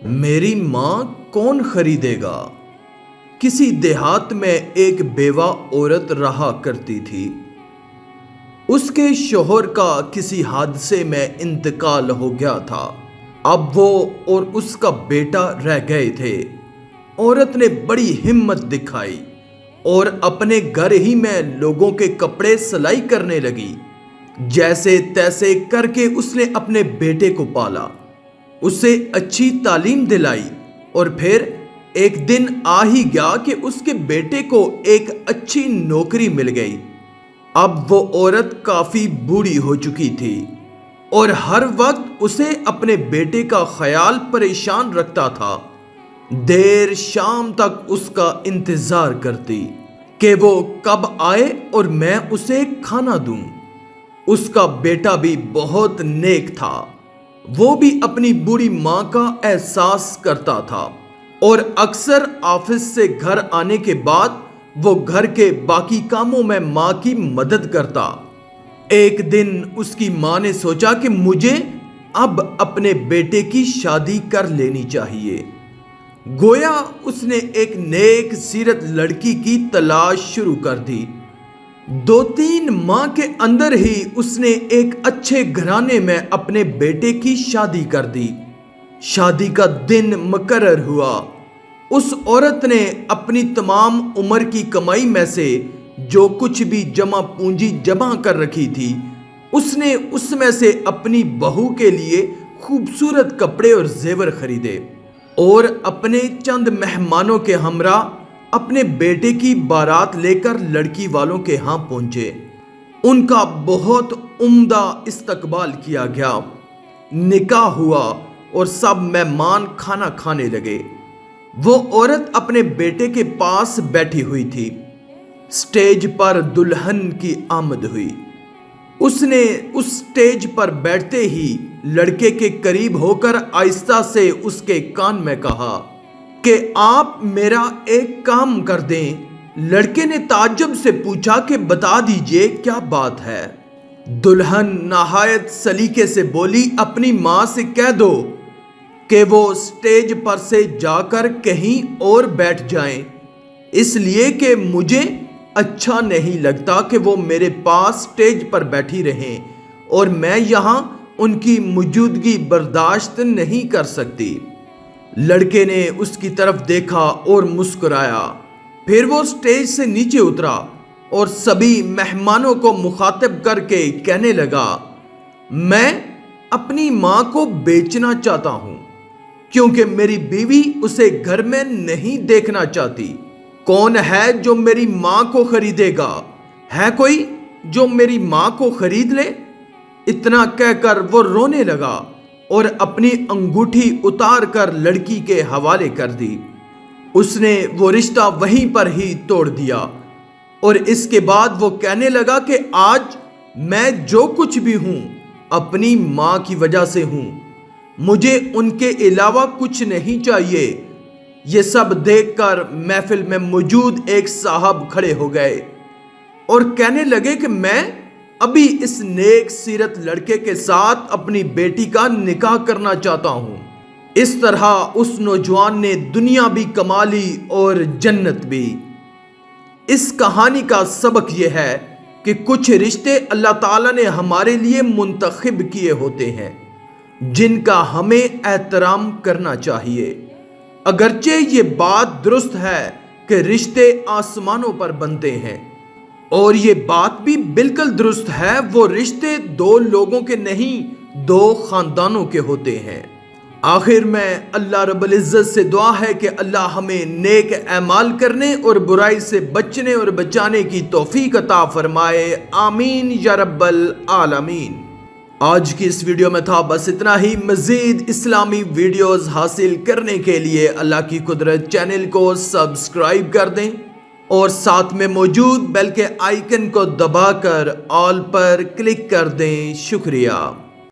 میری ماں کون خریدے گا؟ کسی دیہات میں ایک بیوہ عورت رہا کرتی تھی۔ اس کے شوہر کا کسی حادثے میں انتقال ہو گیا تھا۔ اب وہ اور اس کا بیٹا رہ گئے تھے۔ عورت نے بڑی ہمت دکھائی اور اپنے گھر ہی میں لوگوں کے کپڑے سلائی کرنے لگی۔ جیسے تیسے کر کے اس نے اپنے بیٹے کو پالا، اسے اچھی تعلیم دلائی، اور پھر ایک دن آ ہی گیا کہ اس کے بیٹے کو ایک اچھی نوکری مل گئی۔ اب وہ عورت کافی بوڑھی ہو چکی تھی اور ہر وقت اسے اپنے بیٹے کا خیال پریشان رکھتا تھا۔ دیر شام تک اس کا انتظار کرتی کہ وہ کب آئے اور میں اسے کھانا دوں۔ اس کا بیٹا بھی بہت نیک تھا، وہ بھی اپنی بوڑھی ماں کا احساس کرتا تھا اور اکثر آفس سے گھر آنے کے بعد وہ گھر کے باقی کاموں میں ماں کی مدد کرتا۔ ایک دن اس کی ماں نے سوچا کہ مجھے اب اپنے بیٹے کی شادی کر لینی چاہیے۔ گویا اس نے ایک نیک سیرت لڑکی کی تلاش شروع کر دی۔ 2-3 ماہ کے اندر ہی اس نے ایک اچھے گھرانے میں اپنے بیٹے کی شادی کر دی۔ شادی کا دن مقرر ہوا۔ اس عورت نے اپنی تمام عمر کی کمائی میں سے جو کچھ بھی جمع پونجی جمع کر رکھی تھی، اس نے اس میں سے اپنی بہو کے لیے خوبصورت کپڑے اور زیور خریدے اور اپنے چند مہمانوں کے ہمراہ اپنے بیٹے کی بارات لے کر لڑکی والوں کے ہاں پہنچے۔ ان کا بہت عمدہ استقبال کیا گیا، نکاح ہوا اور سب مہمان کھانا کھانے لگے۔ وہ عورت اپنے بیٹے کے پاس بیٹھی ہوئی تھی۔ سٹیج پر دلہن کی آمد ہوئی۔ اس نے اس سٹیج پر بیٹھتے ہی لڑکے کے قریب ہو کر آہستہ سے اس کے کان میں کہا کہ آپ میرا ایک کام کر دیں۔ لڑکے نے تعجب سے پوچھا کہ بتا دیجئے کیا بات ہے۔ دلہن نہایت سلیقے سے بولی، اپنی ماں سے کہہ دو کہ وہ سٹیج پر سے جا کر کہیں اور بیٹھ جائیں، اس لیے کہ مجھے اچھا نہیں لگتا کہ وہ میرے پاس سٹیج پر بیٹھی رہیں اور میں یہاں ان کی موجودگی برداشت نہیں کر سکتی۔ لڑکے نے اس کی طرف دیکھا اور مسکرایا۔ پھر وہ سٹیج سے نیچے اترا اور سبھی مہمانوں کو مخاطب کر کے کہنے لگا، میں اپنی ماں کو بیچنا چاہتا ہوں کیونکہ میری بیوی اسے گھر میں نہیں دیکھنا چاہتی۔ کون ہے جو میری ماں کو خریدے گا؟ ہے کوئی جو میری ماں کو خرید لے؟ اتنا کہہ کر وہ رونے لگا اور اپنی انگوٹھی اتار کر لڑکی کے حوالے کر دی۔ اس نے وہ رشتہ وہیں پر ہی توڑ دیا اور اس کے بعد وہ کہنے لگا کہ آج میں جو کچھ بھی ہوں اپنی ماں کی وجہ سے ہوں، مجھے ان کے علاوہ کچھ نہیں چاہیے۔ یہ سب دیکھ کر محفل میں موجود ایک صاحب کھڑے ہو گئے اور کہنے لگے کہ میں ابھی اس نیک سیرت لڑکے کے ساتھ اپنی بیٹی کا نکاح کرنا چاہتا ہوں۔ اس طرح اس نوجوان نے دنیا بھی کما لی اور جنت بھی۔ اس کہانی کا سبق یہ ہے کہ کچھ رشتے اللہ تعالیٰ نے ہمارے لیے منتخب کیے ہوتے ہیں جن کا ہمیں احترام کرنا چاہیے۔ اگرچہ یہ بات درست ہے کہ رشتے آسمانوں پر بنتے ہیں، اور یہ بات بھی بالکل درست ہے وہ رشتے 2 لوگوں کے نہیں 2 خاندانوں کے ہوتے ہیں۔ آخر میں اللہ رب العزت سے دعا ہے کہ اللہ ہمیں نیک اعمال کرنے اور برائی سے بچنے اور بچانے کی توفیق عطا فرمائے، آمین یا رب العالمین۔ آج کی اس ویڈیو میں تھا بس اتنا ہی۔ مزید اسلامی ویڈیوز حاصل کرنے کے لیے اللہ کی قدرت چینل کو سبسکرائب کر دیں اور ساتھ میں موجود بیل کے آئیکن کو دبا کر آل پر کلک کر دیں۔ شکریہ۔